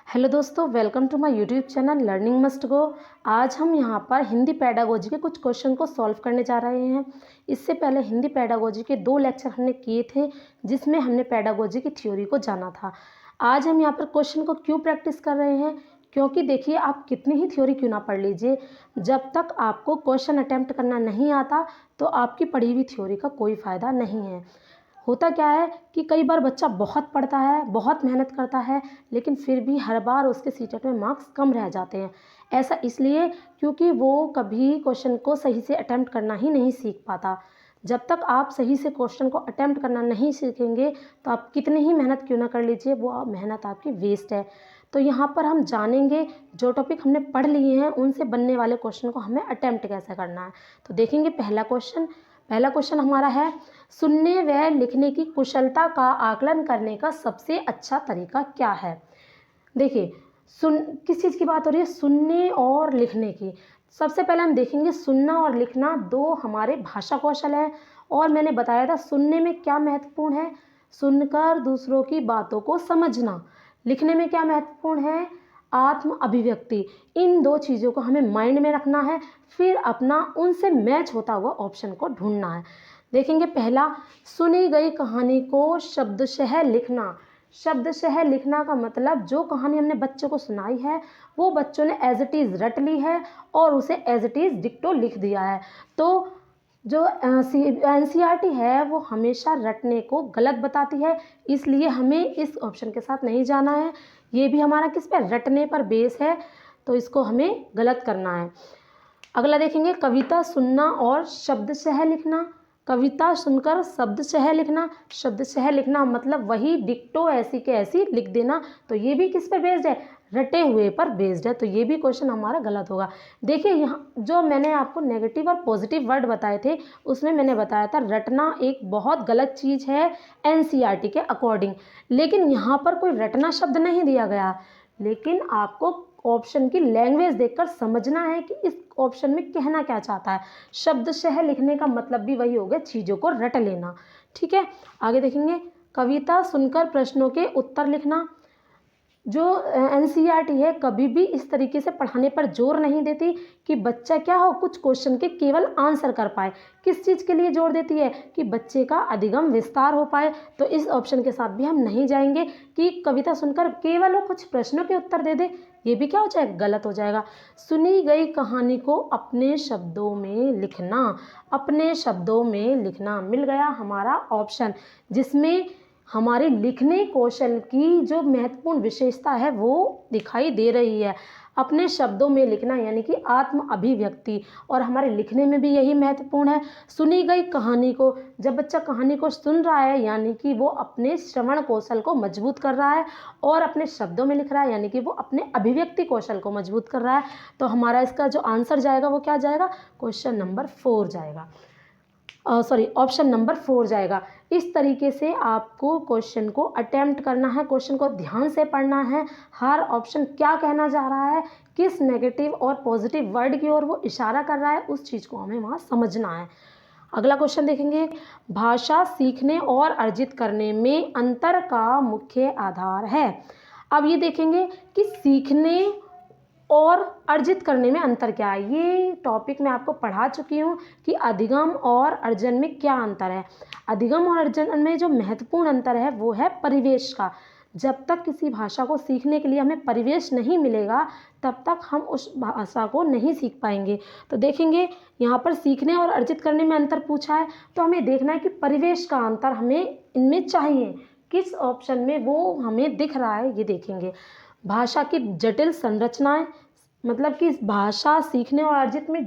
Hello दोस्तों, welcome to my YouTube channel learning must go. आज हम यहाँ पर हिंदी पेडागोजी के कुछ क्वेश्चन को सॉल्व करने जा रहे हैं। इससे पहले हिंदी पेडागोजी के 2 लेक्चर हमने किए थे, जिसमें हमने पेडागोजी की थ्योरी को जाना था। आज हम यहाँ पर क्वेश्चन को क्यों प्रैक्टिस कर रहे हैं, क्योंकि देखिए, आप कितनी ही थ्योरी क्यों ना पढ़ लीजिए, जब तक आपको क्वेश्चन अटैम्प्ट करना नहीं आता तो आपकी पढ़ी हुई थ्योरी का कोई फ़ायदा नहीं है। होता क्या है कि कई बार बच्चा बहुत पढ़ता है, बहुत मेहनत करता है, लेकिन फिर भी हर बार उसके सीटेट में मार्क्स कम रह जाते हैं। ऐसा इसलिए क्योंकि वो कभी क्वेश्चन को सही से अटेम्प्ट करना ही नहीं सीख पाता। जब तक आप सही से क्वेश्चन को अटेम्प्ट करना नहीं सीखेंगे तो आप कितनी ही मेहनत क्यों ना कर लीजिए, वो मेहनत आपकी वेस्ट है। तो यहाँ पर हम जानेंगे, जो टॉपिक हमने पढ़ लिए हैं उनसे बनने वाले क्वेश्चन को हमें अटेम्प्ट कैसे करना है। तो देखेंगे पहला क्वेश्चन हमारा है, सुनने व लिखने की कुशलता का आकलन करने का सबसे अच्छा तरीका क्या है। देखिए, किस चीज़ की बात हो रही है, सुनने और लिखने की। सबसे पहले हम देखेंगे, सुनना और लिखना दो हमारे भाषा कौशल हैं, और मैंने बताया था सुनने में क्या महत्वपूर्ण है, सुनकर दूसरों की बातों को समझना। लिखने में क्या महत्वपूर्ण है, आत्म अभिव्यक्ति। इन दो चीज़ों को हमें माइंड में रखना है, फिर अपना उनसे मैच होता हुआ ऑप्शन को ढूंढना है। देखेंगे पहला, सुनी गई कहानी को शब्दशः लिखना। शब्दशः लिखना का मतलब, जो कहानी हमने बच्चों को सुनाई है वो बच्चों ने एज इट इज़ रट ली है और उसे एज इट इज़ डिक्टो लिख दिया है। तो जो एनसीईआरटी है वो हमेशा रटने को गलत बताती है, इसलिए हमें इस ऑप्शन के साथ नहीं जाना है। ये भी हमारा किस पर, रटने पर बेस है, तो इसको हमें गलत करना है। अगला देखेंगे, कविता सुनना और शब्दशः लिखना। कविता सुनकर शब्दशः लिखना। शब्दशः लिखना मतलब वही डिक्टो ऐसी के ऐसी लिख देना। तो ये भी किस पर बेस्ड है, रटे हुए पर बेस्ड है। तो ये भी क्वेश्चन हमारा गलत होगा। देखिए, यहाँ जो मैंने आपको नेगेटिव और पॉजिटिव वर्ड बताए थे, उसमें मैंने बताया था रटना एक बहुत गलत चीज़ है एनसीईआरटी के अकॉर्डिंग, लेकिन यहाँ पर कोई रटना शब्द नहीं दिया गया। लेकिन आपको ऑप्शन की लैंग्वेज देखकर समझना है कि इस ऑप्शन में कहना क्या चाहता है। शब्दशः लिखने का मतलब भी वही हो गया, चीज़ों को रट लेना। ठीक है, आगे देखेंगे, कविता सुनकर प्रश्नों के उत्तर लिखना। जो एनसीईआरटी है कभी भी इस तरीके से पढ़ाने पर जोर नहीं देती कि बच्चा क्या हो, कुछ क्वेश्चन के केवल आंसर कर पाए। किस चीज़ के लिए जोर देती है, कि बच्चे का अधिगम विस्तार हो पाए। तो इस ऑप्शन के साथ भी हम नहीं जाएंगे कि कविता सुनकर केवल वो कुछ प्रश्नों के उत्तर दे दे, ये भी क्या हो जाएगा, गलत हो जाएगा। सुनी गई कहानी को अपने शब्दों में लिखना। अपने शब्दों में लिखना मिल गया हमारा ऑप्शन, जिसमें हमारे लिखने कौशल की जो महत्वपूर्ण विशेषता है वो दिखाई दे रही है। अपने शब्दों में लिखना यानी कि आत्म अभिव्यक्ति, और हमारे लिखने में भी यही महत्वपूर्ण है। सुनी गई कहानी को, जब बच्चा कहानी को सुन रहा है यानी कि वो अपने श्रवण कौशल को मजबूत कर रहा है, और अपने शब्दों में लिख रहा है यानी कि वो अपने अभिव्यक्ति कौशल को मजबूत कर रहा है। तो हमारा इसका जो आंसर जाएगा वो क्या जाएगा, क्वेश्चन नंबर 4 जाएगा, ऑप्शन नंबर 4 जाएगा। इस तरीके से आपको क्वेश्चन को अटेम्प्ट करना है, क्वेश्चन को ध्यान से पढ़ना है, हर ऑप्शन क्या कहना चाह रहा है, किस नेगेटिव और पॉजिटिव वर्ड की ओर वो इशारा कर रहा है, उस चीज़ को हमें वहाँ समझना है। अगला क्वेश्चन देखेंगे, भाषा सीखने और अर्जित करने में अंतर का मुख्य आधार है। अब ये देखेंगे कि सीखने और अर्जित करने में अंतर क्या है। ये टॉपिक मैं आपको पढ़ा चुकी हूँ कि अधिगम और अर्जन में क्या अंतर है। अधिगम और अर्जन में जो महत्वपूर्ण अंतर है वो है परिवेश का। जब तक किसी भाषा को सीखने के लिए हमें परिवेश नहीं मिलेगा, तब तक हम उस भाषा को नहीं सीख पाएंगे। तो देखेंगे, यहाँ पर सीखने और अर्जित करने में अंतर पूछा है, तो हमें देखना है कि परिवेश का अंतर हमें इनमें चाहिए, किस ऑप्शन में वो हमें दिख रहा है, ये देखेंगे। भाषा की जटिल संरचनाएं, मतलब कि इस भाषा सीखने और अर्जित में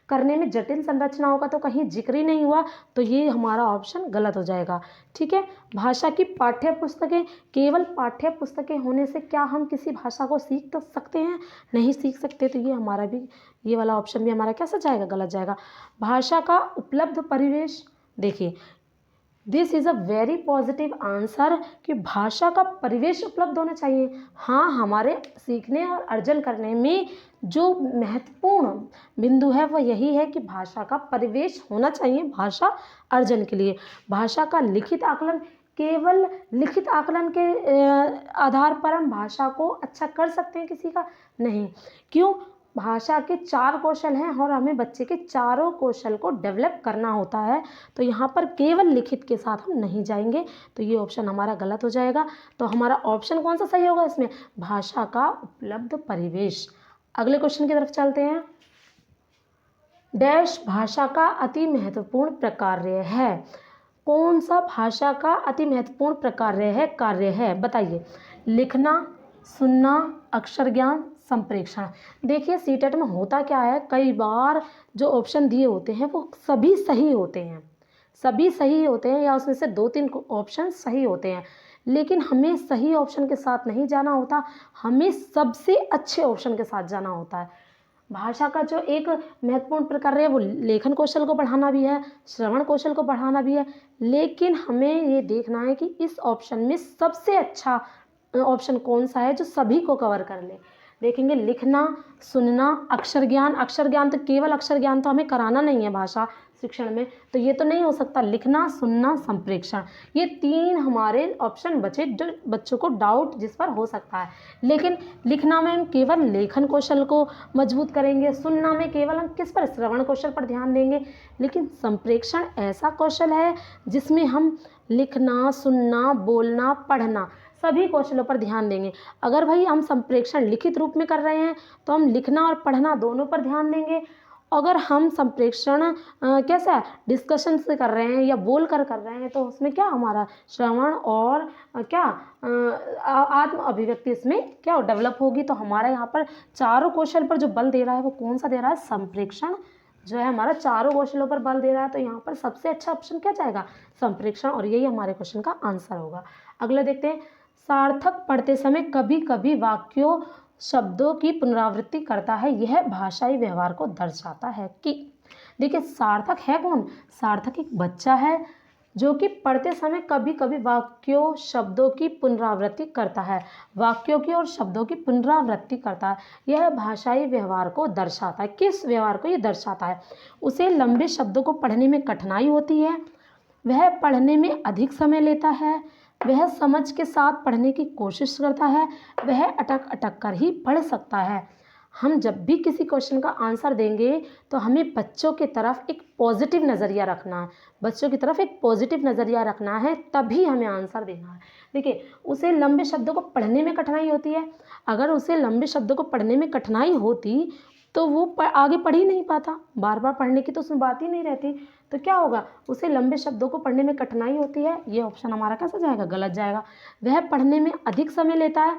करने में जटिल संरचनाओं का तो कहीं जिक्र ही नहीं हुआ, तो ये हमारा ऑप्शन गलत हो जाएगा। ठीक है, भाषा की पाठ्य पुस्तकें, केवल पाठ्य पुस्तकें होने से क्या हम किसी भाषा को सीख तो सकते हैं, नहीं सीख सकते। तो ये हमारा भी, ये वाला ऑप्शन भी हमारा कैसा जाएगा, गलत जाएगा। भाषा का उपलब्ध परिवेश, देखिए this is a very positive answer कि भाषा का परिवेश उपलब्ध होना चाहिए। हाँ, हमारे सीखने और अर्जन करने में जो महत्वपूर्ण बिंदु है वो यही है कि भाषा का परिवेश होना चाहिए भाषा अर्जन के लिए। भाषा का लिखित आकलन, केवल लिखित आकलन के आधार पर हम भाषा को अच्छा कर सकते हैं किसी का? नहीं। क्यों? भाषा के 4 कौशल हैं और हमें बच्चे के चारों कौशल को डेवलप करना होता है। तो यहाँ पर केवल लिखित के साथ हम नहीं जाएंगे, तो ये ऑप्शन हमारा गलत हो जाएगा। तो हमारा ऑप्शन कौन सा सही होगा इसमें? भाषा का उपलब्ध परिवेश। अगले क्वेश्चन की तरफ चलते हैं। डैश भाषा का अति महत्वपूर्ण प्रकार्य है। कौन सा भाषा का अति महत्वपूर्ण कार्य है बताइए। लिखना, सुनना, अक्षर ज्ञान, संप्रेषण। देखिए सीटेट में होता क्या है, कई बार जो ऑप्शन दिए होते हैं वो सभी सही होते हैं, या उसमें से 2-3 ऑप्शन सही होते हैं, लेकिन हमें सही ऑप्शन के साथ नहीं जाना होता, हमें सबसे अच्छे ऑप्शन के साथ जाना होता है। भाषा का जो एक महत्वपूर्ण प्रकार है वो लेखन कौशल को बढ़ाना भी है, श्रवण कौशल को बढ़ाना भी है, लेकिन हमें ये देखना है कि इस ऑप्शन में सबसे अच्छा ऑप्शन कौन सा है जो सभी को कवर कर ले। देखेंगे लिखना, सुनना, अक्षर ज्ञान तो केवल अक्षर ज्ञान तो हमें कराना नहीं है भाषा शिक्षण में, तो ये तो नहीं हो सकता। लिखना, सुनना, संप्रेषण, ये 3 हमारे ऑप्शन बचे जो बच्चों को डाउट जिस पर हो सकता है। लेकिन लिखना में हम केवल लेखन कौशल को मजबूत करेंगे, सुनना में केवल हम किस पर, श्रवण कौशल पर ध्यान देंगे, लेकिन संप्रेषण ऐसा कौशल है जिसमें हम लिखना, सुनना, बोलना, पढ़ना सभी कौशलों पर ध्यान देंगे। अगर भाई हम संप्रेषण लिखित रूप में कर रहे हैं तो हम लिखना और पढ़ना दोनों पर ध्यान देंगे। अगर हम संप्रेषण कैसा डिस्कशन से कर रहे हैं या बोल कर रहे हैं तो उसमें क्या हमारा श्रवण और आत्म अभिव्यक्ति इसमें क्या डेवलप होगी। तो हमारा यहाँ पर चारों कौशल पर जो बल दे रहा है वो कौन सा दे रहा है? संप्रेषण जो है हमारा चारों कौशलों पर बल दे रहा है। तो यहाँ पर सबसे अच्छा ऑप्शन क्या जाएगा? संप्रेषण, और यही हमारे क्वेश्चन का आंसर होगा। अगला देखते हैं। सार्थक पढ़ते समय कभी कभी वाक्यों शब्दों की पुनरावृत्ति करता है, यह भाषाई व्यवहार को दर्शाता है कि। देखिए सार्थक है कौन? सार्थक एक बच्चा है जो कि पढ़ते समय कभी कभी वाक्यों शब्दों की पुनरावृत्ति करता है, वाक्यों की और शब्दों की पुनरावृत्ति करता है, यह भाषाई व्यवहार को दर्शाता है। किस व्यवहार को ये दर्शाता है? उसे लंबे शब्दों को पढ़ने में कठिनाई होती है, वह पढ़ने में अधिक समय लेता है, वह समझ के साथ पढ़ने की कोशिश करता है, वह अटक अटक कर ही पढ़ सकता है। हम जब भी किसी क्वेश्चन का आंसर देंगे तो हमें बच्चों की तरफ एक पॉजिटिव नज़रिया रखना है, तभी हमें आंसर देना है। देखिए उसे लंबे शब्दों को पढ़ने में कठिनाई होती है, अगर उसे लंबे शब्दों को पढ़ने में कठिनाई होती तो वो आगे पढ़ ही नहीं पाता, बार बार पढ़ने की तो उसमें बात ही नहीं रहती। तो क्या होगा? उसे लंबे शब्दों को पढ़ने में कठिनाई होती है, ये ऑप्शन हमारा कैसा जाएगा? गलत जाएगा। वह पढ़ने में अधिक समय लेता है,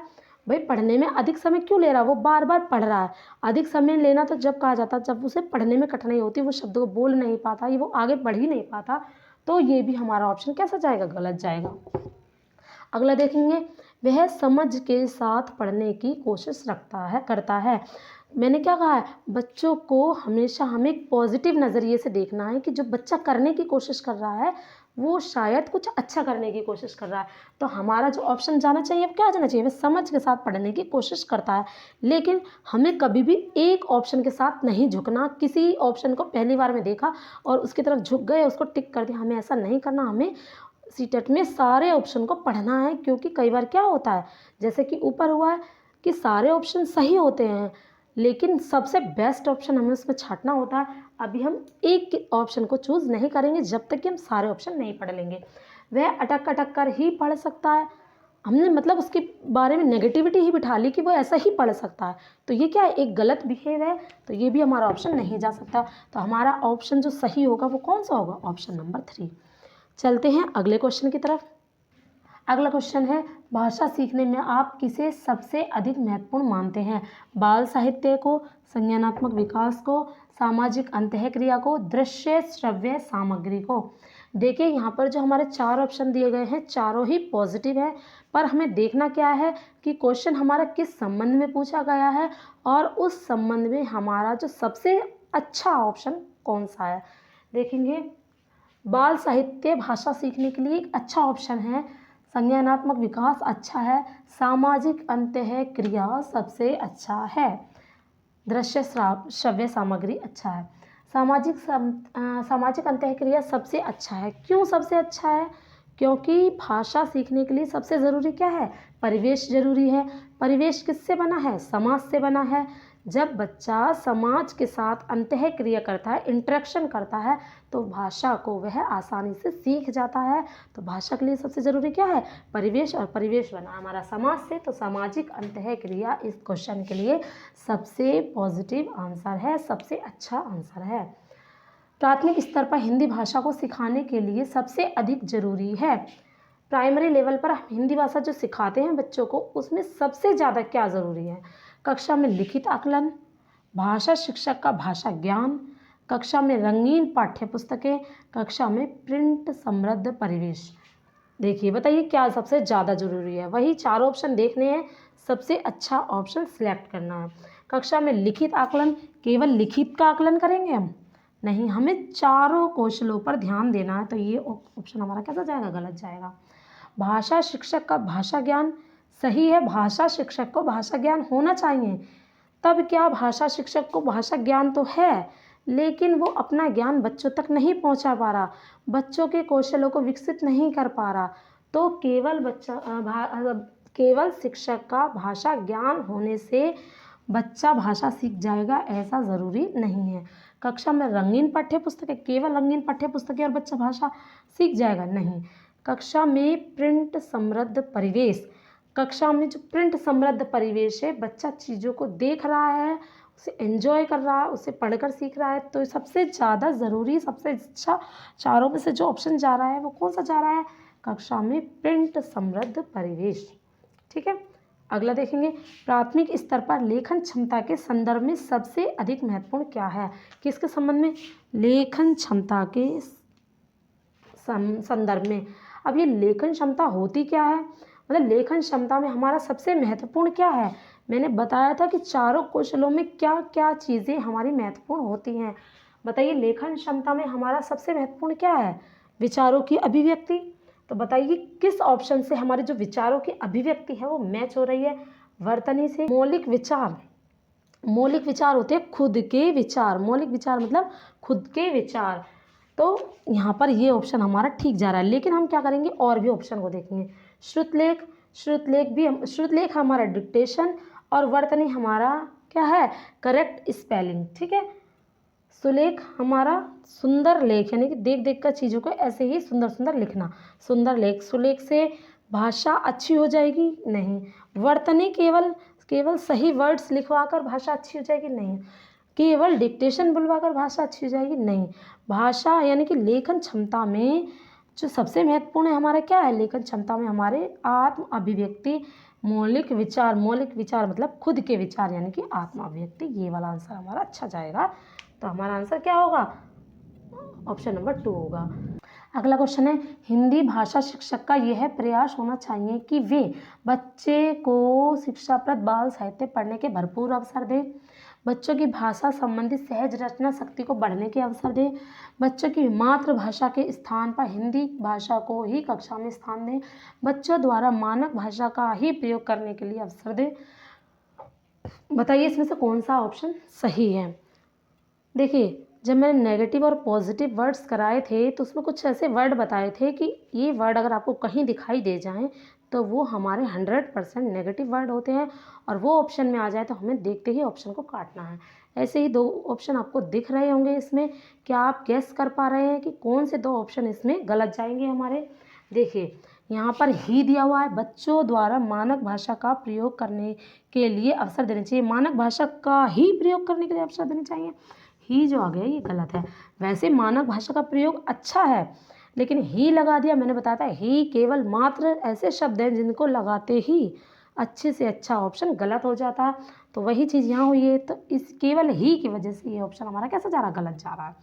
भाई पढ़ने में अधिक समय क्यों ले रहा है? वो बार बार पढ़ रहा है। अधिक समय लेना तो जब कहा जाता है जब उसे पढ़ने में कठिनाई होती है, वो शब्दों को बोल नहीं पाता, ये वो आगे बढ़ ही नहीं पाता, तो ये भी हमारा ऑप्शन कैसा जाएगा? गलत जाएगा। अगला देखेंगे। वह समझ के साथ पढ़ने की कोशिश करता है। मैंने क्या कहा है? बच्चों को हमेशा हमें एक पॉजिटिव नज़रिए से देखना है कि जो बच्चा करने की कोशिश कर रहा है वो शायद कुछ अच्छा करने की कोशिश कर रहा है। तो हमारा जो ऑप्शन जाना चाहिए अब क्या जाना चाहिए? वह समझ के साथ पढ़ने की कोशिश करता है, लेकिन हमें कभी भी एक ऑप्शन के साथ नहीं झुकना। किसी ऑप्शन को पहली बार में देखा और उसकी तरफ झुक गए, उसको टिक कर दिया, हमें ऐसा नहीं करना। हमें सीटेट में सारे ऑप्शन को पढ़ना है, क्योंकि कई बार क्या होता है जैसे कि ऊपर हुआ है कि सारे ऑप्शन सही होते हैं लेकिन सबसे बेस्ट ऑप्शन हमें उसमें छांटना होता है। अभी हम एक ऑप्शन को चूज़ नहीं करेंगे जब तक कि हम सारे ऑप्शन नहीं पढ़ लेंगे। वह अटक अटक कर ही पढ़ सकता है, हमने मतलब उसके बारे में नेगेटिविटी ही बिठा ली कि वो ऐसा ही पढ़ सकता है, तो ये क्या है? एक गलत बिहेव है, तो ये भी हमारा ऑप्शन नहीं जा सकता। तो हमारा ऑप्शन जो सही होगा वो कौन सा होगा? Option number 3। चलते हैं अगले क्वेश्चन की तरफ। अगला क्वेश्चन है, भाषा सीखने में आप किसे सबसे अधिक महत्वपूर्ण मानते हैं? बाल साहित्य को, संज्ञानात्मक विकास को, सामाजिक अंतःक्रिया को, दृश्य श्रव्य सामग्री को। देखिए यहाँ पर जो हमारे 4 ऑप्शन दिए गए हैं चारों ही पॉजिटिव है, पर हमें देखना क्या है कि क्वेश्चन हमारा किस संबंध में पूछा गया है और उस संबंध में हमारा जो सबसे अच्छा ऑप्शन कौन सा है। देखेंगे बाल साहित्य भाषा सीखने के लिए एक अच्छा ऑप्शन है, संज्ञानात्मक विकास अच्छा है, सामाजिक अंतःक्रिया सबसे अच्छा है, दृश्य श्रव्य सामग्री अच्छा है। सामाजिक अंतःक्रिया सबसे अच्छा है। क्यों सबसे अच्छा है? क्योंकि भाषा सीखने के लिए सबसे ज़रूरी क्या है, परिवेश ज़रूरी है। परिवेश किससे बना है, समाज से बना है। जब बच्चा समाज के साथ अंतःक्रिया करता है, इंटरेक्शन करता है, तो भाषा को वह आसानी से सीख जाता है। तो भाषा के लिए सबसे ज़रूरी क्या है, परिवेश, और परिवेश बना हमारा समाज से, तो सामाजिक अंतःक्रिया इस क्वेश्चन के लिए सबसे पॉजिटिव आंसर है, सबसे अच्छा आंसर है। प्राथमिक स्तर पर हिंदी भाषा को सिखाने के लिए सबसे अधिक ज़रूरी है। प्राइमरी लेवल पर हम हिंदी भाषा जो सिखाते हैं बच्चों को, उसमें सबसे ज़्यादा क्या ज़रूरी है, कक्षा में लिखित आकलन, भाषा शिक्षक का भाषा ज्ञान, कक्षा में रंगीन पाठ्य पुस्तकें, कक्षा में प्रिंट समृद्ध परिवेश। देखिए बताइए क्या सबसे ज़्यादा ज़रूरी है, वही चार ऑप्शन देखने हैं, सबसे अच्छा ऑप्शन सिलेक्ट करना है। कक्षा में लिखित आकलन, केवल लिखित का आकलन करेंगे हम नहीं, हमें चारों कौशलों पर ध्यान देना है, तो ये ऑप्शन हमारा कैसा जाएगा, गलत जाएगा। भाषा शिक्षक का भाषा ज्ञान, सही है, भाषा शिक्षक को भाषा ज्ञान होना चाहिए। तब क्या, भाषा शिक्षक को भाषा ज्ञान तो है, लेकिन वो अपना ज्ञान बच्चों तक नहीं पहुंचा पा रहा, बच्चों के कौशलों को विकसित नहीं कर पा रहा। तो केवल शिक्षक का भाषा ज्ञान होने से बच्चा भाषा सीख जाएगा, ऐसा ज़रूरी नहीं है। कक्षा में रंगीन पाठ्य पुस्तकें, केवल रंगीन पाठ्य पुस्तकें और बच्चा भाषा सीख जाएगा, नहीं। कक्षा में प्रिंट समृद्ध परिवेश, कक्षा में जो प्रिंट समृद्ध परिवेश है, बच्चा चीज़ों को देख रहा है, उसे एंजॉय कर रहा है, उसे पढ़कर सीख रहा है, तो सबसे ज़्यादा ज़रूरी, सबसे अच्छा चारों में से जो ऑप्शन जा रहा है वो कौन सा जा रहा है, कक्षा में प्रिंट समृद्ध परिवेश। ठीक है, अगला देखेंगे, प्राथमिक स्तर पर लेखन क्षमता के संदर्भ में सबसे अधिक महत्वपूर्ण क्या है, किसके संबंध में, लेखन क्षमता के संदर्भ में। अब ये लेखन क्षमता होती क्या है, मतलब लेखन क्षमता में हमारा सबसे महत्वपूर्ण क्या है, मैंने बताया था कि चारों कौशलों में क्या क्या चीज़ें हमारी महत्वपूर्ण होती हैं। बताइए लेखन क्षमता में हमारा सबसे महत्वपूर्ण क्या है, विचारों की अभिव्यक्ति। तो बताइए किस ऑप्शन से हमारे जो विचारों की अभिव्यक्ति है वो मैच हो रही है, वर्तनी से। मौलिक विचार होते हैं खुद के विचार, मौलिक विचार मतलब खुद के विचार। तो यहाँ पर ये ऑप्शन हमारा ठीक जा रहा है, लेकिन हम क्या करेंगे, और भी ऑप्शन को देखेंगे। श्रुतलेख हमारा डिक्टेशन, और वर्तनी हमारा क्या है, करेक्ट स्पेलिंग। ठीक है, सुलेख हमारा सुंदर लेख, यानी कि देख देख कर चीज़ों को ऐसे ही सुंदर सुंदर लिखना, सुंदर लेख। सुलेख से भाषा अच्छी हो जाएगी, नहीं। वर्तनी केवल सही वर्ड्स लिखवा कर भाषा अच्छी हो जाएगी, नहीं। केवल डिक्टेशन बुलवा कर भाषा अच्छी हो जाएगी, नहीं। भाषा यानी कि लेखन क्षमता में जो सबसे महत्वपूर्ण है हमारा क्या है, लेखन क्षमता में हमारे आत्म अभिव्यक्ति, मौलिक विचार मतलब खुद के विचार, यानी कि आत्म अभिव्यक्ति, ये वाला आंसर हमारा अच्छा जाएगा। तो हमारा आंसर क्या होगा, ऑप्शन नंबर 2 होगा। अगला क्वेश्चन है, हिंदी भाषा शिक्षक का यह प्रयास होना चाहिए कि वे बच्चे को शिक्षाप्रद बाल साहित्य पढ़ने के भरपूर अवसर दें, बच्चों की भाषा संबंधी सहज रचना शक्ति को बढ़ने के अवसर दें, बच्चों की मातृभाषा के स्थान पर हिंदी भाषा को ही कक्षा में स्थान दें, बच्चों द्वारा मानक भाषा का ही प्रयोग करने के लिए अवसर दें। बताइए इसमें से कौन सा ऑप्शन सही है। देखिए जब मैंने नेगेटिव और पॉजिटिव वर्ड्स कराए थे तो उसमें कुछ ऐसे वर्ड बताए थे कि ये वर्ड अगर आपको कहीं दिखाई दे जाएं तो वो हमारे 100% नेगेटिव वर्ड होते हैं, और वो ऑप्शन में आ जाए तो हमें देखते ही ऑप्शन को काटना है। ऐसे ही 2 ऑप्शन आपको दिख रहे होंगे इसमें, क्या आप गैस कर पा रहे हैं कि कौन से 2 ऑप्शन इसमें गलत जाएंगे हमारे। देखिए यहाँ पर ही दिया हुआ है, बच्चों द्वारा मानक भाषा का प्रयोग करने के लिए अवसर देने चाहिए, मानक भाषा का ही प्रयोग करने के लिए अवसर देने चाहिए, ही जो आ गया ये गलत है। वैसे मानक भाषा का प्रयोग अच्छा है, लेकिन ही लगा दिया, मैंने बताया था ही केवल मात्र ऐसे शब्द हैं जिनको लगाते ही अच्छे से अच्छा ऑप्शन गलत हो जाता, तो वही चीज़ यहाँ हुई है। तो इस केवल ही की वजह से ये ऑप्शन हमारा कैसा जा रहा है, गलत जा रहा है।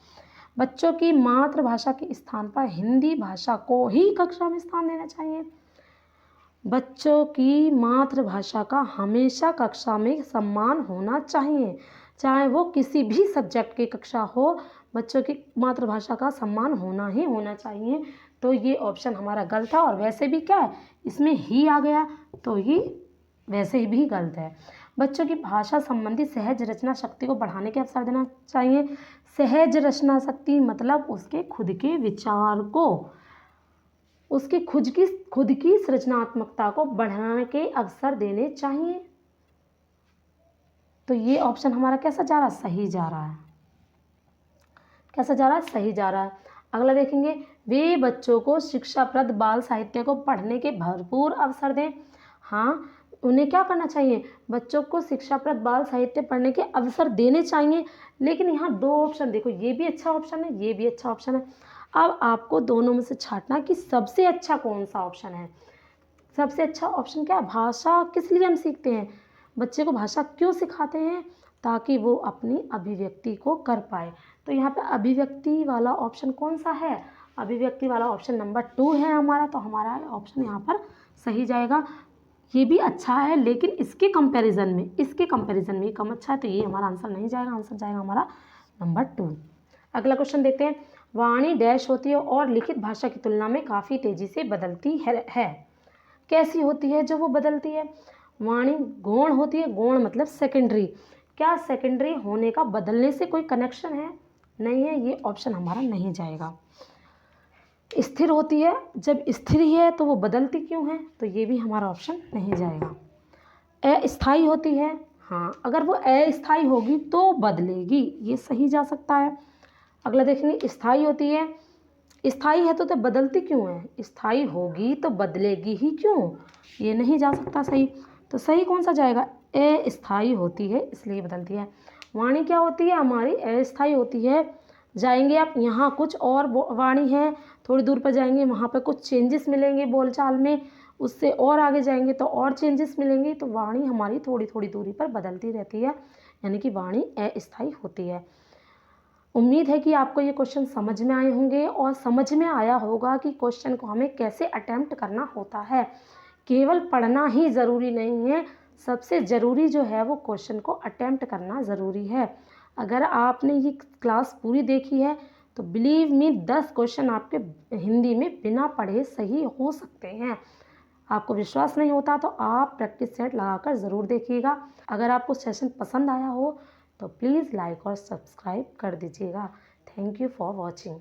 बच्चों की मातृभाषा के स्थान पर हिंदी भाषा को ही कक्षा में स्थान देना चाहिए, बच्चों की मातृभाषा का हमेशा कक्षा में सम्मान होना चाहिए, चाहे वो किसी भी सब्जेक्ट की कक्षा हो, बच्चों की मातृभाषा का सम्मान होना ही होना चाहिए। तो ये ऑप्शन हमारा गलत था, और वैसे भी क्या है इसमें ही आ गया तो ये वैसे ही भी गलत है। बच्चों की भाषा संबंधी सहज रचना शक्ति को बढ़ाने के अवसर देना चाहिए। सहज रचना शक्ति मतलब उसके खुद के विचार को उसकी खुद की सृजनात्मकता को बढ़ाने के अवसर देने चाहिए। तो ये ऑप्शन हमारा कैसा जा रहा है? सही जा रहा है। कैसा जा रहा है? सही जा रहा है। अगला देखेंगे, वे बच्चों को शिक्षाप्रद बाल साहित्य को पढ़ने के भरपूर अवसर दें। हाँ, उन्हें क्या करना चाहिए? बच्चों को शिक्षाप्रद बाल साहित्य पढ़ने के अवसर देने चाहिए। लेकिन यहाँ दो ऑप्शन देखो, ये भी अच्छा ऑप्शन है, ये भी अच्छा ऑप्शन है। अब आपको दोनों में से छांटना कि सबसे अच्छा कौन सा ऑप्शन है। सबसे अच्छा ऑप्शन क्या है? भाषा किस लिए हम सीखते हैं? बच्चे को भाषा क्यों सिखाते हैं? ताकि वो अपनी अभिव्यक्ति को कर पाए। तो यहाँ पे अभिव्यक्ति वाला ऑप्शन कौन सा है? अभिव्यक्ति वाला ऑप्शन नंबर 2 है हमारा। तो हमारा ऑप्शन यहाँ पर सही जाएगा। ये भी अच्छा है, लेकिन इसके कंपैरिजन में कम अच्छा है, तो ये हमारा आंसर नहीं जाएगा। आंसर जाएगा हमारा नंबर 2। अगला क्वेश्चन देखते हैं। वाणी डैश होती है और लिखित भाषा की तुलना में काफ़ी तेज़ी से बदलती है। कैसी होती है जो वो बदलती है? वाणी गौण होती है। गौण मतलब सेकेंडरी। क्या सेकेंडरी होने का बदलने से कोई कनेक्शन है? नहीं है, ये ऑप्शन हमारा नहीं जाएगा। स्थिर होती है। जब स्थिर ही है तो वो बदलती क्यों है? तो ये भी हमारा ऑप्शन नहीं जाएगा। अस्थाई होती है। हाँ, अगर वो अस्थाई होगी तो बदलेगी, ये सही जा सकता है। अगला देखेंगे, स्थाई होती है। स्थाई है तो बदलती क्यों है? स्थाई होगी तो बदलेगी ही क्यों? ये नहीं जा सकता सही। तो सही कौन सा जाएगा? अस्थाई होती है इसलिए बदलती है। वाणी क्या होती है? हमारी अस्थाई होती है। जाएंगे आप, यहाँ कुछ और वाणी है, थोड़ी दूर पर जाएंगे वहाँ पर कुछ चेंजेस मिलेंगे बोलचाल में, उससे और आगे जाएंगे तो और चेंजेस मिलेंगे। तो वाणी हमारी थोड़ी थोड़ी दूरी पर बदलती रहती है, यानी कि वाणी अस्थाई होती है। उम्मीद है कि आपको ये क्वेश्चन समझ में आए होंगे और समझ में आया होगा कि क्वेश्चन को हमें कैसे अटेम्प्ट करना होता है। केवल पढ़ना ही ज़रूरी नहीं है, सबसे ज़रूरी जो है वो क्वेश्चन को अटेम्प्ट करना ज़रूरी है। अगर आपने ये क्लास पूरी देखी है तो बिलीव मी 10 क्वेश्चन आपके हिंदी में बिना पढ़े सही हो सकते हैं। आपको विश्वास नहीं होता तो आप प्रैक्टिस सेट लगाकर ज़रूर देखिएगा। अगर आपको सेशन पसंद आया हो तो प्लीज़ लाइक और सब्सक्राइब कर दीजिएगा। Thank you for watching.